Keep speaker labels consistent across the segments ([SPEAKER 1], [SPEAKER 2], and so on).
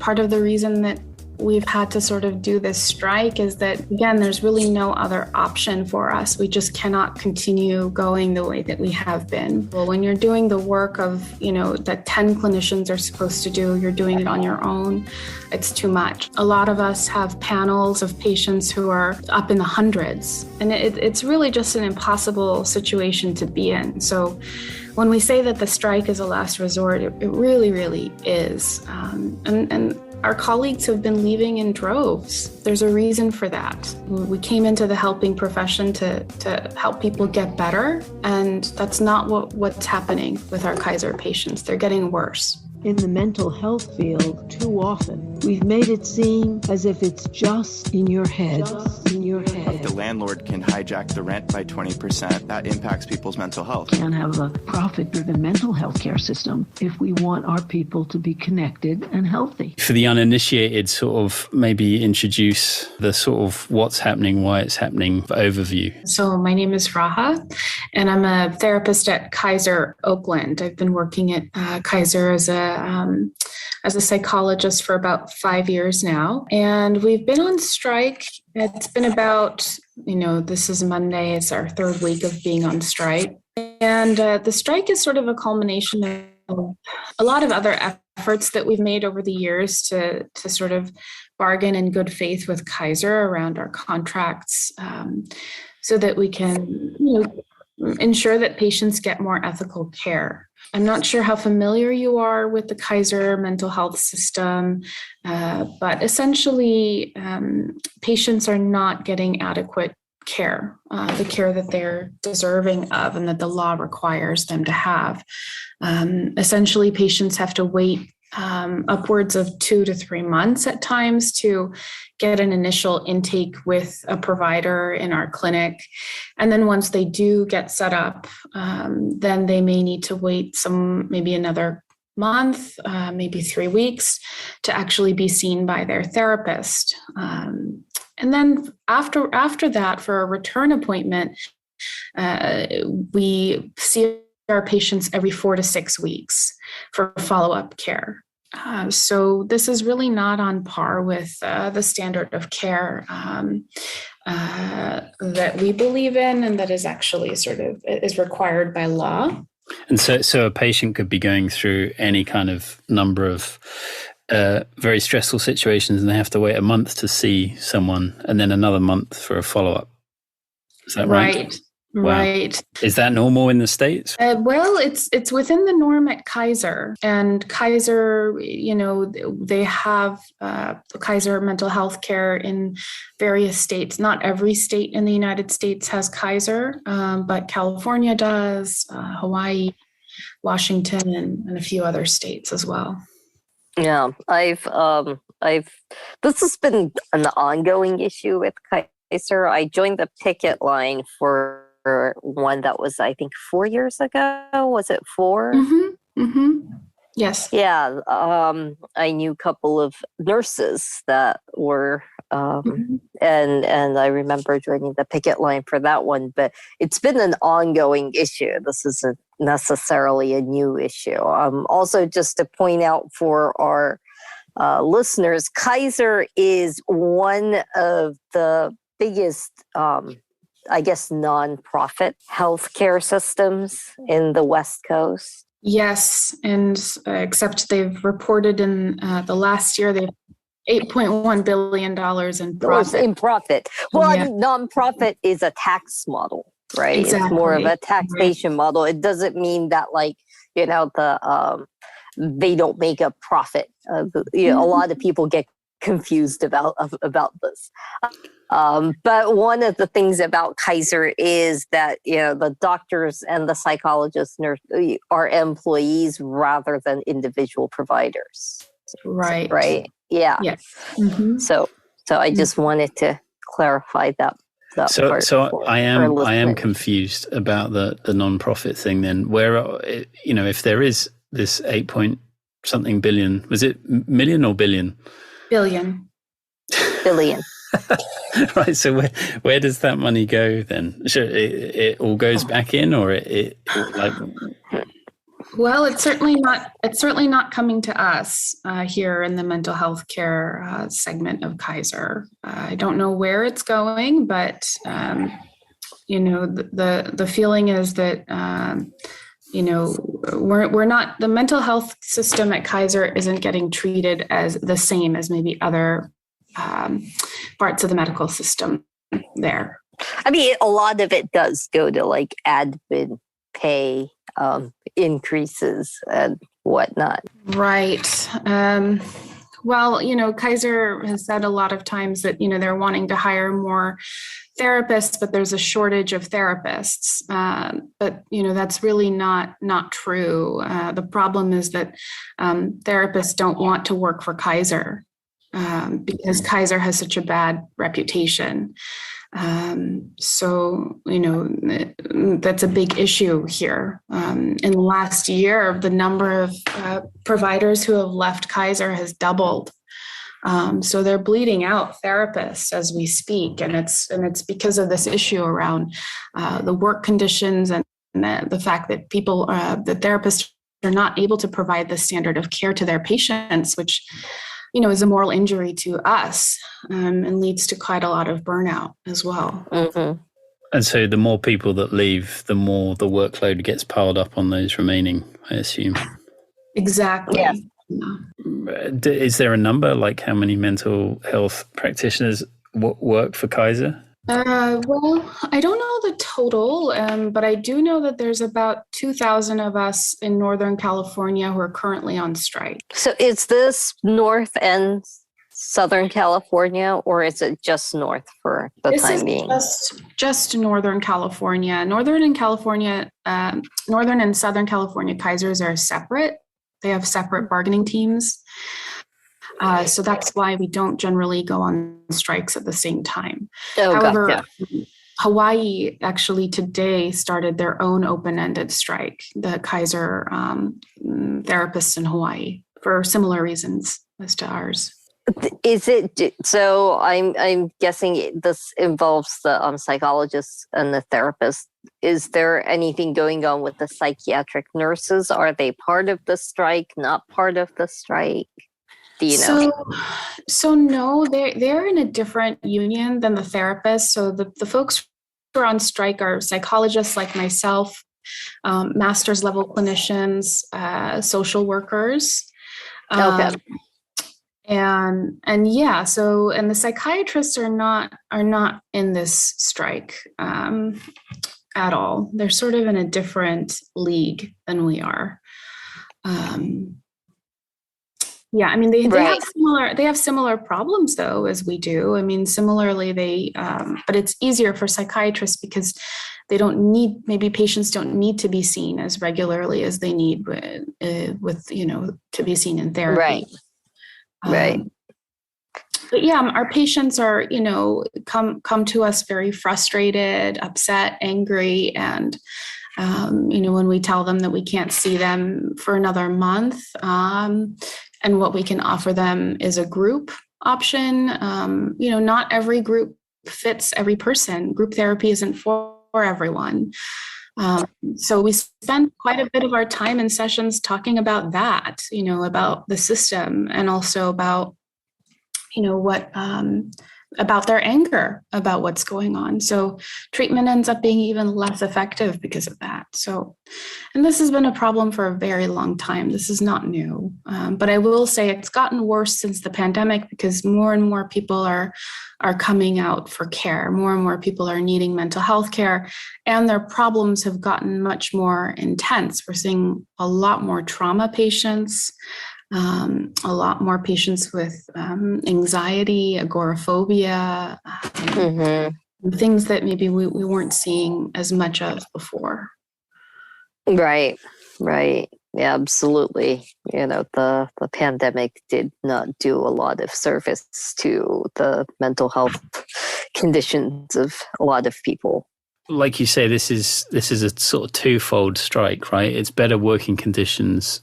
[SPEAKER 1] part of the reason that we've had to sort of do this strike is that, again, there's really no other option for us. We just cannot continue going the way that we have been. Well, when you're doing the work of, that 10 clinicians are supposed to do, you're doing it on your own, it's too much. A lot of us have panels of patients who are up in the hundreds, and it's really just an impossible situation to be in. So when we say that the strike is a last resort, it really, really is. And our colleagues have been leaving in droves. There's a reason for that. We came into the helping profession to help people get better, and that's not what's happening with our Kaiser patients. They're getting worse.
[SPEAKER 2] In the mental health field, too often, we've made it seem as if it's just in your head.
[SPEAKER 3] The landlord can hijack the rent by 20%. That impacts people's mental health.
[SPEAKER 2] We can't have a profit-driven mental health care system if we want our people to be connected and healthy.
[SPEAKER 4] For the uninitiated, sort of maybe introduce the sort of what's happening, why it's happening overview.
[SPEAKER 1] So my name is Rafa, and I'm a therapist at Kaiser, Oakland. I've been working at Kaiser as a psychologist for about 5 years now. And we've been on strike. It's been about, this is Monday. It's our third week of being on strike. And the strike is sort of a culmination of a lot of other efforts that we've made over the years to sort of bargain in good faith with Kaiser around our contracts, so that we can, ensure that patients get more ethical care. I'm not sure how familiar you are with the Kaiser mental health system, but essentially patients are not getting adequate care, the care that they're deserving of and that the law requires them to have. Essentially, patients have to wait upwards of 2 to 3 months at times to get an initial intake with a provider in our clinic. And then once they do get set up, then they may need to wait maybe another month, maybe 3 weeks to actually be seen by their therapist. And then after that, for a return appointment, we see our patients every 4 to 6 weeks for follow-up care. So this is really not on par with the standard of care that we believe in and that is actually sort of is required by law.
[SPEAKER 4] And so a patient could be going through any kind of number of very stressful situations, and they have to wait a month to see someone and then another month for a follow-up. Is that right?
[SPEAKER 1] Wow. Right.
[SPEAKER 4] Is that normal in the States?
[SPEAKER 1] Well, it's within the norm at Kaiser. And Kaiser, they have Kaiser mental health care in various states. Not every state in the United States has Kaiser, but California does, Hawaii, Washington, and a few other states as well.
[SPEAKER 5] Yeah, this has been an ongoing issue with Kaiser. I joined the picket line for one that was, I think, 4 years ago. Was it 4?
[SPEAKER 1] Mm-hmm. Mm-hmm. Yes.
[SPEAKER 5] Yeah. I knew a couple of nurses that were, and I remember joining the picket line for that one. But it's been an ongoing issue. This isn't necessarily a new issue. Also, just to point out for our listeners, Kaiser is one of the biggest nonprofit healthcare systems in the West Coast.
[SPEAKER 1] Yes, and except they've reported in the last year they've $8.1 billion in profit.
[SPEAKER 5] Well, yeah. Nonprofit is a tax model, right?
[SPEAKER 1] Exactly.
[SPEAKER 5] It's more of a taxation model. It doesn't mean that they don't make a profit. A lot of people get confused about this. But one of the things about Kaiser is that the doctors and the psychologists are employees rather than individual providers.
[SPEAKER 1] Right.
[SPEAKER 5] Right. Yeah.
[SPEAKER 1] Yes. Mm-hmm.
[SPEAKER 5] So I just wanted to clarify that.
[SPEAKER 4] So I am confused about the non-profit thing. Then where if there is this 8-point-something billion, was it million or billion?
[SPEAKER 1] Billion.
[SPEAKER 4] Right. So where does that money go then? Sure, it all goes back in, or it like.
[SPEAKER 1] Well, it's certainly not. It's certainly not coming to us here in the mental health care segment of Kaiser. I don't know where it's going, but the feeling is that we're not, the mental health system at Kaiser isn't getting treated as the same as maybe other parts of the medical system there.
[SPEAKER 5] I mean, a lot of it does go to like admin pay increases and whatnot.
[SPEAKER 1] Right. Well, Kaiser has said a lot of times that, they're wanting to hire more therapists, but there's a shortage of therapists. But that's really not true. The problem is that therapists don't want to work for Kaiser because Kaiser has such a bad reputation. So, that's a big issue here. In the last year, the number of providers who have left Kaiser has doubled. So they're bleeding out therapists as we speak, and it's because of this issue around the work conditions and the fact that the therapists are not able to provide the standard of care to their patients, which is a moral injury to us and leads to quite a lot of burnout as well.
[SPEAKER 5] Mm-hmm.
[SPEAKER 4] And so the more people that leave, the more the workload gets piled up on those remaining, I assume.
[SPEAKER 1] Exactly.
[SPEAKER 5] Yeah.
[SPEAKER 4] Is there a number, like how many mental health practitioners work for Kaiser?
[SPEAKER 1] Well, I don't know the total, but I do know that there's about 2,000 of us in Northern California who are currently on strike.
[SPEAKER 5] So is this North and Southern California, or is it just North for the time being?
[SPEAKER 1] Just Northern California. Northern and Southern California Kaisers are separate. They have separate bargaining teams. So that's why we don't generally go on strikes at the same time. However, gotcha. Hawaii actually today started their own open-ended strike, the Kaiser therapists in Hawaii, for similar reasons as to ours.
[SPEAKER 5] Is it so? I'm guessing this involves the psychologists and the therapists. Is there anything going on with the psychiatric nurses? Are they part of the strike? Not part of the strike? Do you know?
[SPEAKER 1] So no, they're in a different union than the therapists. So the folks who are on strike are psychologists like myself, master's level clinicians, social workers.
[SPEAKER 5] Okay.
[SPEAKER 1] And the psychiatrists are not in this strike at all. They're sort of in a different league than we are. I mean, they have similar problems though as we do. I mean, similarly but it's easier for psychiatrists because maybe patients don't need to be seen as regularly as they need with to be seen in therapy.
[SPEAKER 5] Right. Right.
[SPEAKER 1] But yeah, our patients are, come to us very frustrated, upset, angry, and when we tell them that we can't see them for another month, and what we can offer them is a group option. Not every group fits every person. Group therapy isn't for everyone. So we spend quite a bit of our time in sessions talking about that, about the system, and also about, about their anger about what's going on. So treatment ends up being even less effective because of that. So, and this has been a problem for a very long time. This is not new, but I will say it's gotten worse since the pandemic because more and more people are coming out for care. More and more people are needing mental health care, and their problems have gotten much more intense. We're seeing a lot more trauma patients, a lot more patients with anxiety, agoraphobia, things that maybe we weren't seeing as much of before.
[SPEAKER 5] Right. Yeah, absolutely. The pandemic did not do a lot of service to the mental health conditions of a lot of people.
[SPEAKER 4] Like you say, this is a sort of twofold strike, right? It's better working conditions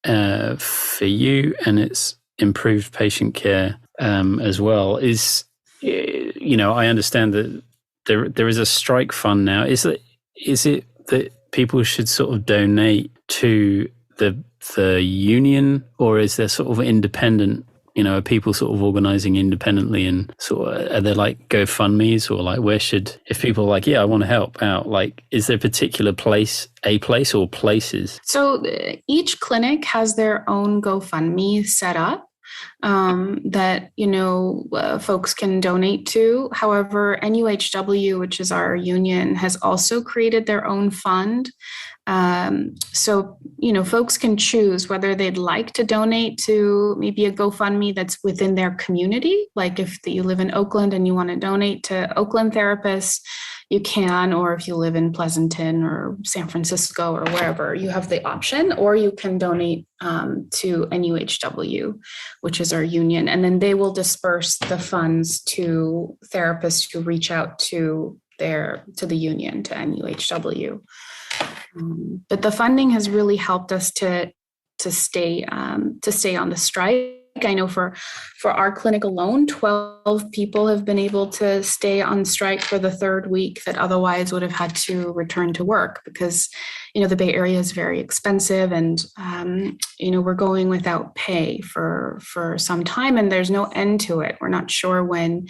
[SPEAKER 4] for you, and it's improved patient care as well. I understand that there is a strike fund now. Is it that people should sort of donate to the union, or is there sort of independent, are people sort of organizing independently, and sort of, are there like GoFundMe's, or like if people are like, yeah, I want to help out, like, is there a particular place or places?
[SPEAKER 1] So each clinic has their own GoFundMe set up that, folks can donate to. However, NUHW, which is our union, has also created their own fund. So, folks can choose whether they'd like to donate to maybe a GoFundMe that's within their community. Like if you live in Oakland and you want to donate to Oakland therapists, you can, or if you live in Pleasanton or San Francisco or wherever, you have the option, or you can donate to NUHW, which is our union, and then they will disperse the funds to therapists who reach out to the union, to NUHW. But the funding has really helped us to stay on the strike. I know for our clinic alone, 12 people have been able to stay on strike for the third week that otherwise would have had to return to work, because, the Bay Area is very expensive, and, we're going without pay for some time, and there's no end to it. We're not sure when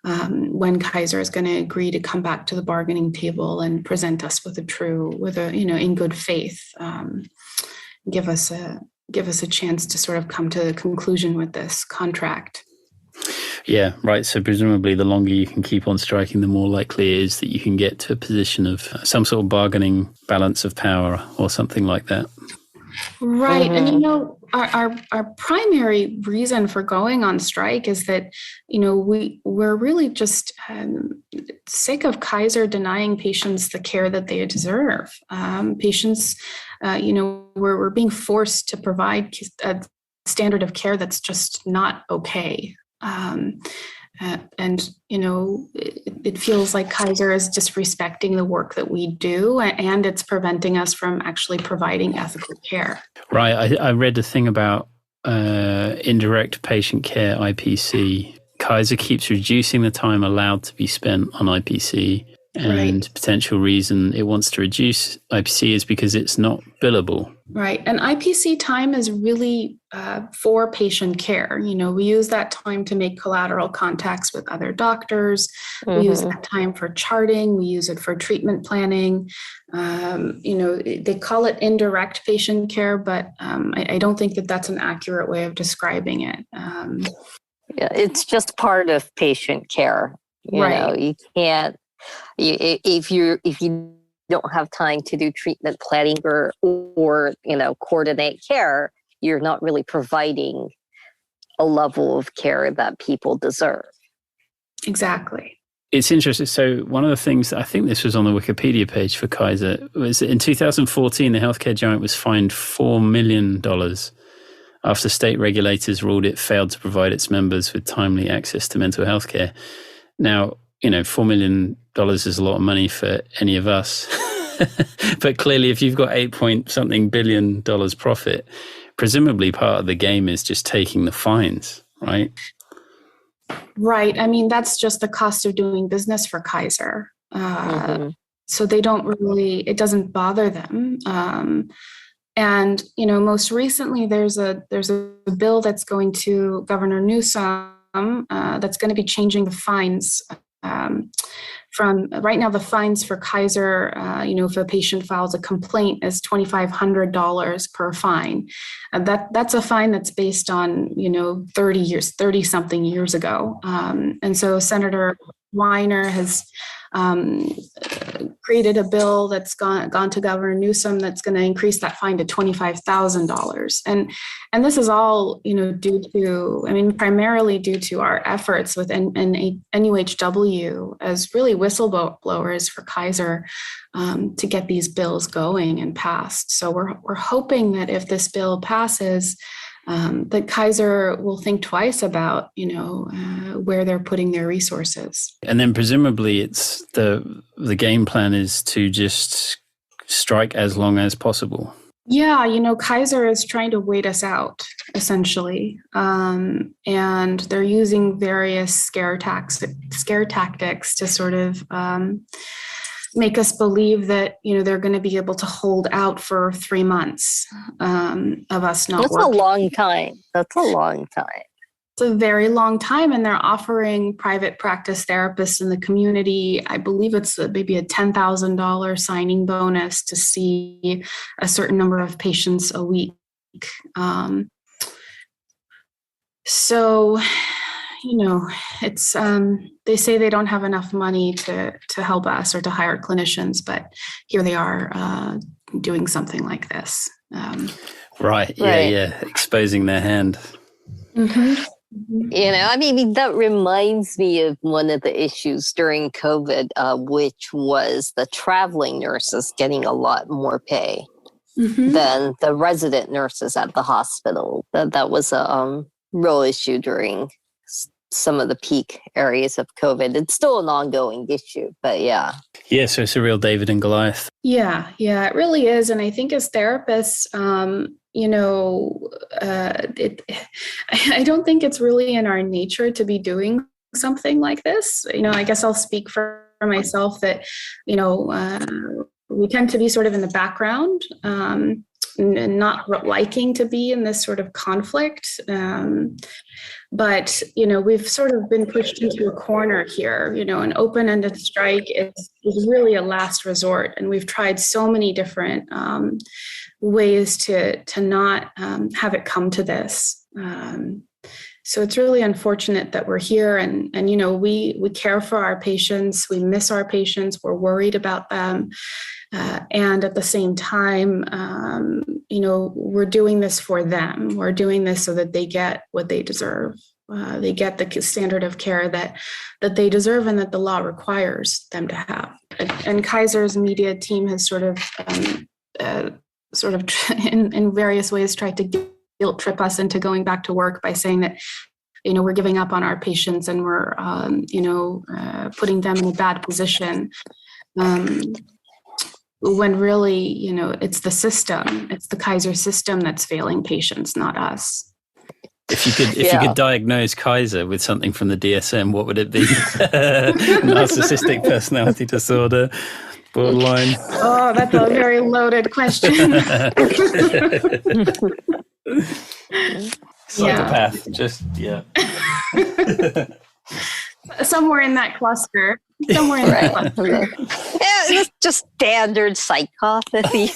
[SPEAKER 1] Kaiser is going to agree to come back to the bargaining table and present us with in good faith, give us a chance to sort of come to a conclusion with this contract.
[SPEAKER 4] Yeah, right. So presumably the longer you can keep on striking, the more likely it is that you can get to a position of some sort of bargaining balance of power or something like that.
[SPEAKER 1] Right. And, our primary reason for going on strike is that, we're really just sick of Kaiser denying patients the care that they deserve. Patients, we're being forced to provide a standard of care that's just not okay. It feels like Kaiser is disrespecting the work that we do, and it's preventing us from actually providing ethical care.
[SPEAKER 4] Right. I read a thing about indirect patient care, IPC. Kaiser keeps reducing the time allowed to be spent on IPC. And potential reason it wants to reduce IPC is because it's not billable.
[SPEAKER 1] Right. And IPC time is really for patient care. We use that time to make collateral contacts with other doctors. We use that time for charting. We use it for treatment planning. They call it indirect patient care, but I don't think that that's an accurate way of describing it.
[SPEAKER 5] It's just part of patient care. You can't. If you don't have time to do treatment planning or coordinate care, you're not really providing a level of care that people deserve.
[SPEAKER 1] Exactly.
[SPEAKER 4] It's interesting. So one of the things, I think this was on the Wikipedia page for Kaiser, was that in 2014, the healthcare giant was fined $4 million after state regulators ruled it failed to provide its members with timely access to mental health care. Now, $4 million is a lot of money for any of us. But clearly, if you've got $8 billion profit, presumably part of the game is just taking the fines, right?
[SPEAKER 1] Right. I mean, that's just the cost of doing business for Kaiser. So they don't really, it doesn't bother them. And, most recently, there's a bill that's going to Governor Newsom that's going to be changing the fines. From right now, the fines for Kaiser, if a patient files a complaint, is $2,500 per fine. That's a fine that's based on 30 something years ago. And so Senator Weiner has created a bill that's gone to Governor Newsom that's going to increase that fine to $25,000. And this is all, primarily due to our efforts with NUHW as really whistleblowers for Kaiser to get these bills going and passed. So we're hoping that if this bill passes, that Kaiser will think twice about, where they're putting their resources.
[SPEAKER 4] And then presumably it's the game plan is to just strike as long as possible.
[SPEAKER 1] Yeah, Kaiser is trying to wait us out, essentially. And they're using various scare tactics to sort of make us believe that, they're going to be able to hold out for 3 months of us not
[SPEAKER 5] That's
[SPEAKER 1] working.
[SPEAKER 5] a long time. That's a long time.
[SPEAKER 1] It's a very long time, and they're offering private practice therapists in the community. I believe it's maybe a $10,000 signing bonus to see a certain number of patients a week. So, it's they say they don't have enough money to help us or to hire clinicians, but here they are doing something like this.
[SPEAKER 4] Right. Yeah. Exposing their hand.
[SPEAKER 1] Mm-hmm.
[SPEAKER 5] That reminds me of one of the issues during COVID, which was the traveling nurses getting a lot more pay than the resident nurses at the hospital. That was a real issue during some of the peak areas of COVID. It's still an ongoing issue, but yeah.
[SPEAKER 4] Yeah, so it's a real David and Goliath.
[SPEAKER 1] Yeah, it really is. And I think as therapists, I don't think it's really in our nature to be doing something like this. I guess I'll speak for myself that, we tend to be sort of in the background and not liking to be in this sort of conflict. But, we've sort of been pushed into a corner here. An open-ended strike is really a last resort. And we've tried so many different ways to not have it come to this. So it's really unfortunate that we're here and we care for our patients. We miss our patients. We're worried about them. And at the same time, we're doing this for them. We're doing this so that they get what they deserve. They get the standard of care that they deserve and that the law requires them to have. And Kaiser's media team has sort of in various ways tried to guilt trip us into going back to work by saying that, we're giving up on our patients and we're, putting them in a bad position. When really, it's the system, it's the Kaiser system that's failing patients, not us.
[SPEAKER 4] If you could diagnose Kaiser with something from the DSM, what would it be? Narcissistic personality disorder, borderline.
[SPEAKER 1] Oh, that's a very loaded question.
[SPEAKER 4] Psychopath,
[SPEAKER 1] Somewhere in that cluster. That cluster.
[SPEAKER 5] Yeah, it's just standard psychopathy.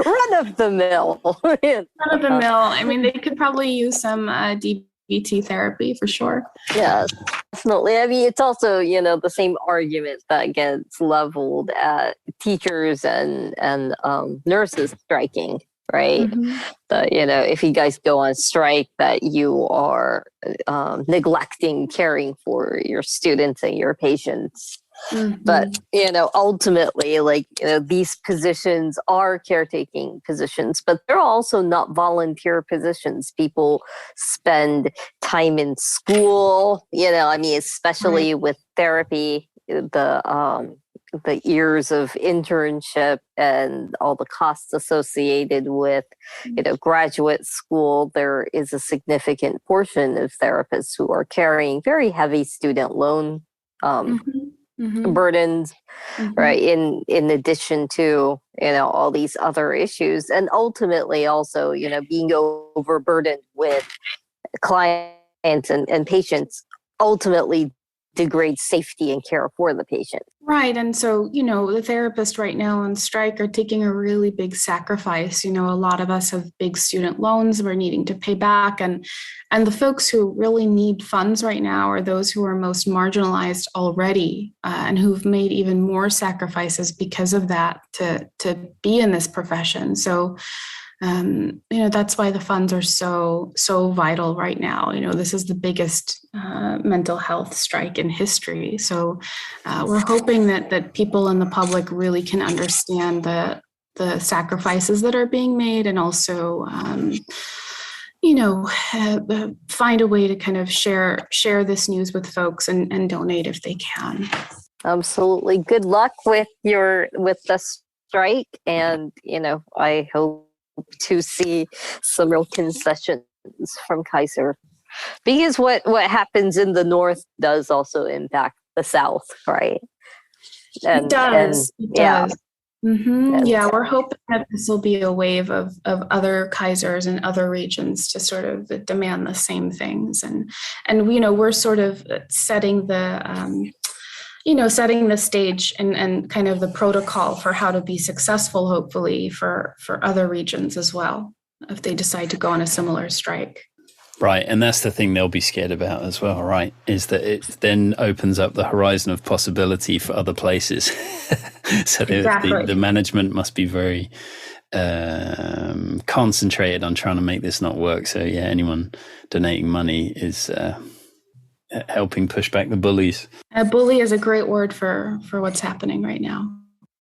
[SPEAKER 5] Run of the mill.
[SPEAKER 1] Run of the mill. I mean, they could probably use some DBT therapy for sure.
[SPEAKER 5] Yeah, definitely. I mean, it's also, the same argument that gets leveled at teachers and nurses striking. Right. But, if you guys go on strike, that you are neglecting caring for your students and your patients. But, ultimately, these positions are caretaking positions, but they're also not volunteer positions. People spend time in school, especially with therapy, the years of internship and all the costs associated with, graduate school. There is a significant portion of therapists who are carrying very heavy student loan burdens, right? In addition to, all these other issues, and ultimately also, being overburdened with clients and patients ultimately degrade safety and care for the patient.
[SPEAKER 1] Right. And so, the therapists right now on strike are taking a really big sacrifice. A lot of us have big student loans we're needing to pay back. And the folks who really need funds right now are those who are most marginalized already and who've made even more sacrifices because of that to be in this profession. So, that's why the funds are so vital right now. This is the biggest mental health strike in history. So we're hoping that people in the public really can understand the sacrifices that are being made and also, find a way to kind of share this news with folks and donate if they can.
[SPEAKER 5] Absolutely. Good luck with the strike. And, I hope to see some real concessions from Kaiser, because what happens in the North does also impact the South, right?
[SPEAKER 1] It does.
[SPEAKER 5] Yeah.
[SPEAKER 1] Mm-hmm. Yeah, we're hoping that this will be a wave of other Kaisers and other regions to sort of demand the same things, and we're sort of setting the setting the stage and kind of the protocol for how to be successful, hopefully for other regions as well, if they decide to go on a similar strike.
[SPEAKER 4] Right, and that's the thing they'll be scared about as well, right? Is that it then opens up the horizon of possibility for other places. So
[SPEAKER 1] Exactly.
[SPEAKER 4] the management must be very concentrated on trying to make this not work. So yeah, anyone donating money is helping push back the bullies.
[SPEAKER 1] A bully is a great word for what's happening right now.